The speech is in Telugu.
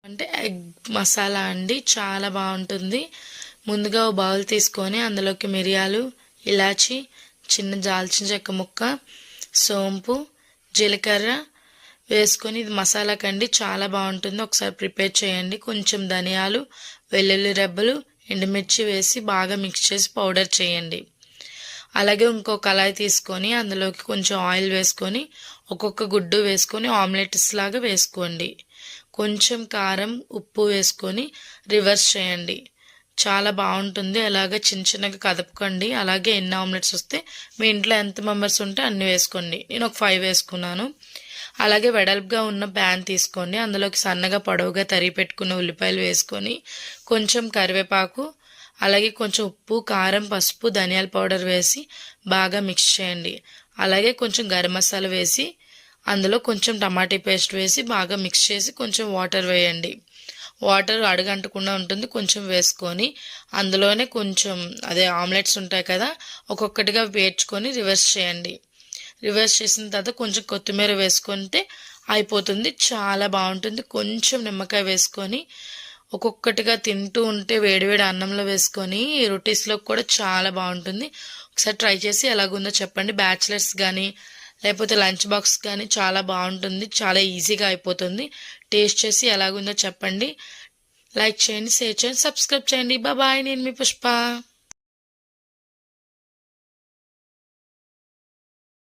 అంటే ఎగ్ మసాలా అండి, చాలా బాగుంటుంది. ముందుగా ఓ బౌల్ తీసుకొని అందులోకి మిరియాలు, ఇలాచి, చిన్న దాల్చిన చెక్క ముక్క, సోంపు, జీలకర్ర వేసుకొని ఇది మసాలా కండి చాలా బాగుంటుంది. ఒకసారి ప్రిపేర్ చేయండి. కొంచెం ధనియాలు, వెల్లుల్లి రెబ్బలు, ఎండుమిర్చి వేసి బాగా మిక్స్ చేసి పౌడర్ చేయండి. అలాగే ఇంకో కళాయి తీసుకొని అందులోకి కొంచెం ఆయిల్ వేసుకొని ఒక్కొక్క గుడ్డు వేసుకొని ఆమ్లెట్స్ లాగా వేసుకోండి. కొంచెం కారం, ఉప్పు వేసుకొని రివర్స్ చేయండి. చాలా బాగుంటుంది. అలాగే చిన్న చిన్నగా కదపకండి. అలాగే ఎన్ని ఆమ్లెట్స్ వస్తే మీ ఇంట్లో ఎంత మెంబర్స్ ఉంటే అన్ని వేసుకోండి. నేను ఒక 5 వేసుకున్నాను. అలాగే వెడల్పుగా ఉన్న ప్యాన్ తీసుకోండి. అందులోకి సన్నగా పొడవుగా తరిగి పెట్టుకున్న ఉల్లిపాయలు వేసుకొని కొంచెం కరివేపాకు, అలాగే కొంచెం ఉప్పు, కారం, పసుపు, ధనియాల పౌడర్ వేసి బాగా మిక్స్ చేయండి. అలాగే కొంచెం గరం మసాలా వేసి అందులో కొంచెం టమాటా పేస్ట్ వేసి బాగా మిక్స్ చేసి కొంచెం వాటర్ వేయండి. వాటర్ అడుగంటకుండా ఉంటుంది. కొంచెం వేసుకొని అందులోనే కొంచెం ఆమ్లెట్స్ ఉంటాయి కదా, ఒక్కొక్కటిగా వేర్చుకొని రివర్స్ చేయండి. రివర్స్ చేసిన తర్వాత కొంచెం కొత్తిమీర వేసుకుంటే అయిపోతుంది. చాలా బాగుంటుంది. కొంచెం నిమ్మకాయ వేసుకొని ఒక్కొక్కటిగా తింటూ ఉంటే వేడివేడి అన్నంలో వేసుకొని రొటీస్లో కూడా చాలా బాగుంటుంది. ఒకసారి ట్రై చేసి ఎలాగుందో చెప్పండి. బ్యాచిలర్స్ కానీ లేకపోతే లంచ్ బాక్స్ కానీ చాలా బాగుంటుంది. చాలా ఈజీగా అయిపోతుంది. టేస్ట్ చేసి ఎలాగుందో చెప్పండి. లైక్ చేయండి, షేర్ చేయండి, సబ్స్క్రైబ్ చేయండి. బాయ్. నేను మీ పుష్ప.